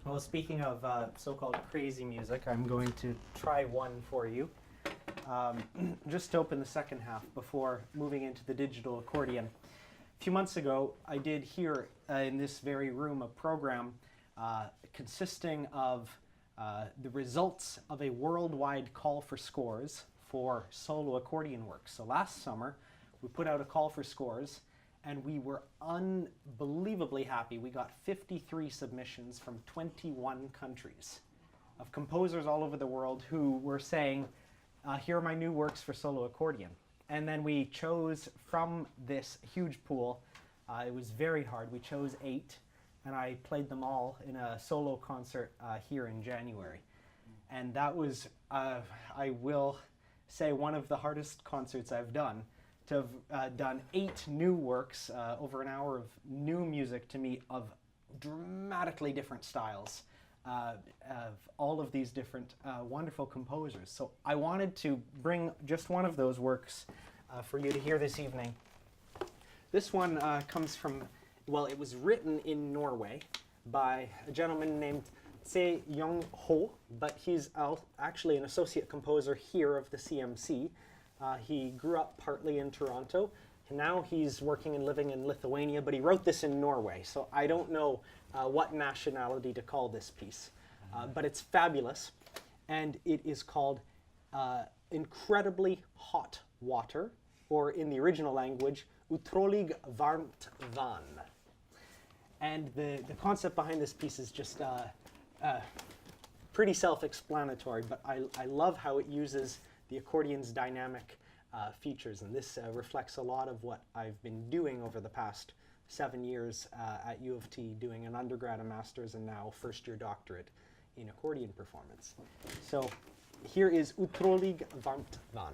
Well, speaking of so-called crazy music, I'm going to try one for you. Just to open the second half before moving into the digital accordion. A few months ago, I did here in this very room a program consisting of the results of a worldwide call for scores for solo accordion work. So last summer, we put out a call for scores, and we were unbelievably happy. We got 53 submissions from 21 countries of composers all over the world who were saying, here are my new works for solo accordion. And then we chose from this huge pool. It was very hard. We chose 8, and I played them all in a solo concert here in January. And that was, I will say, one of the hardest concerts I've done. To have done 8 new works, over an hour of new music to me of dramatically different styles, of all of these different wonderful composers. So I wanted to bring just one of those works for you to hear this evening. This one comes from, well, it was written in Norway by a gentleman named Tze Yeung Ho, but he's actually an associate composer here of the CMC. He grew up partly in Toronto, and now he's working and living in Lithuania, but he wrote this in Norway, so I don't know what nationality to call this piece. But it's fabulous, and it is called Incredibly Hot Water, or in the original language, Utrolig, varmt, vann. And the concept behind this piece is just pretty self-explanatory, but I love how it uses the accordion's dynamic features, and this reflects a lot of what I've been doing over the past 7 years at U of T, doing an undergrad, a master's, and now first-year doctorate in accordion performance. So here is Utrolig, varmt, vann.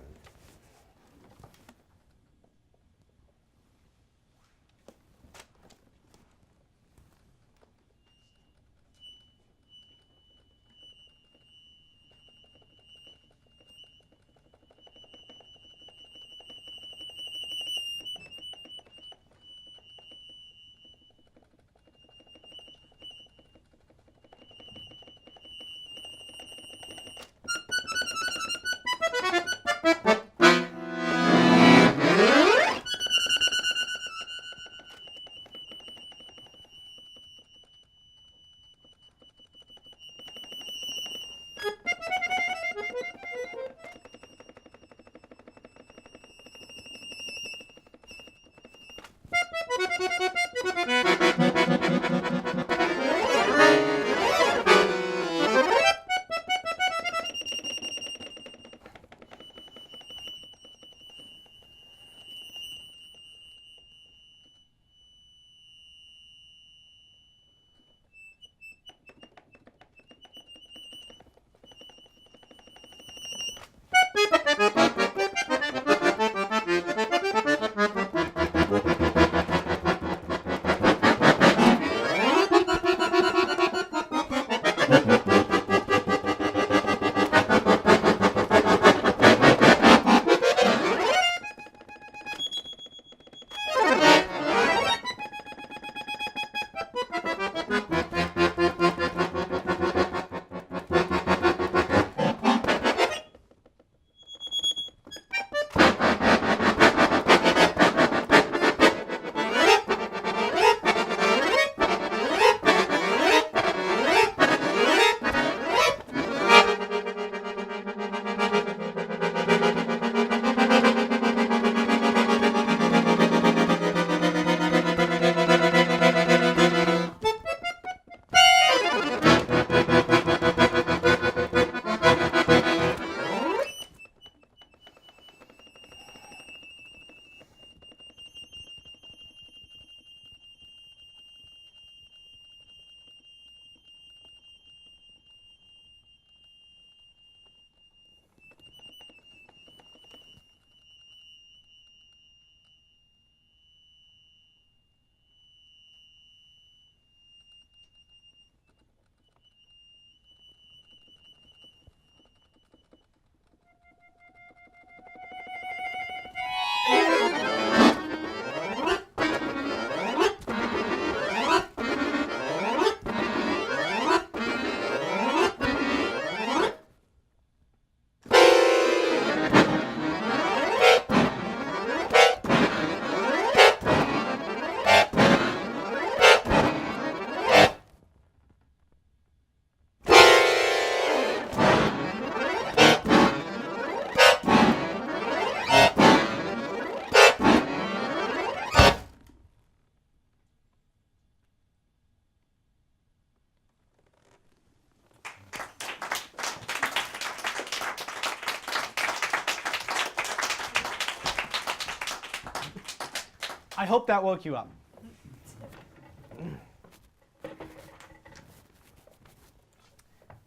hope that woke you up.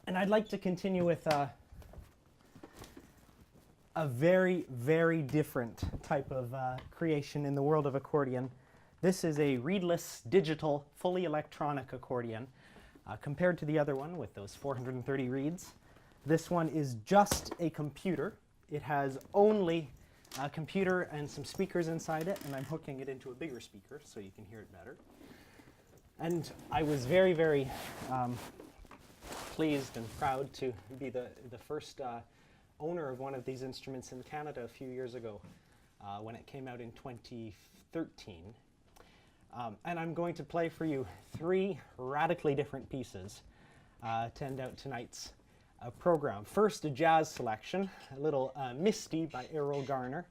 And I'd like to continue with a very, very different type of creation in the world of accordion. This is a reedless, digital, fully electronic accordion. Compared to the other one with those 430 reeds, this one is just a computer. It has only a computer and some speakers inside it, and I'm hooking it into a bigger speaker so you can hear it better. And I was very, very pleased and proud to be the first owner of one of these instruments in Canada a few years ago when it came out in 2013. And I'm going to play for you 3 radically different pieces to end out tonight's program. First, a jazz selection, a little Misty by Garner.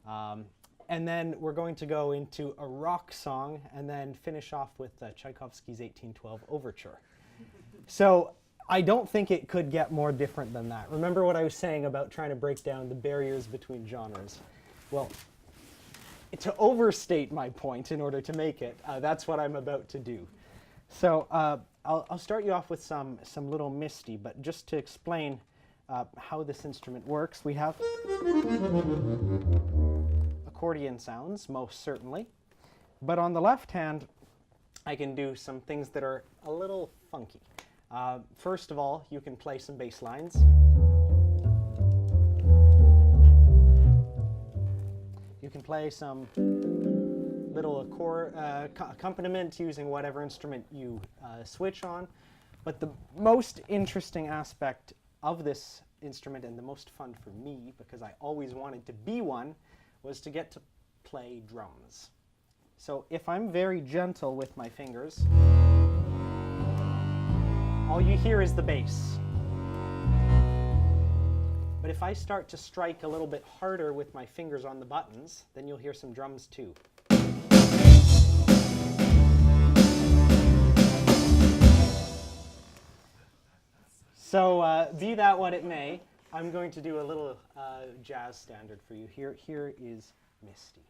And then we're going to go into a rock song and then finish off with Tchaikovsky's 1812 Overture. So I don't think it could get more different than that. Remember what I was saying about trying to break down the barriers between genres? Well, to overstate my point in order to make it, that's what I'm about to do. So I'll start you off with some little Misty, but just to explain how this instrument works, we have accordion sounds, most certainly. But on the left hand, I can do some things that are a little funky. First of all, you can play some bass lines. You can play some little accompaniment using whatever instrument you switch on. But the most interesting aspect of this instrument, and the most fun for me, because I always wanted to be one, was to get to play drums. So if I'm very gentle with my fingers, all you hear is the bass. But if I start to strike a little bit harder with my fingers on the buttons, then you'll hear some drums too. So be that what it may, I'm going to do a little jazz standard for you. Here is Misty.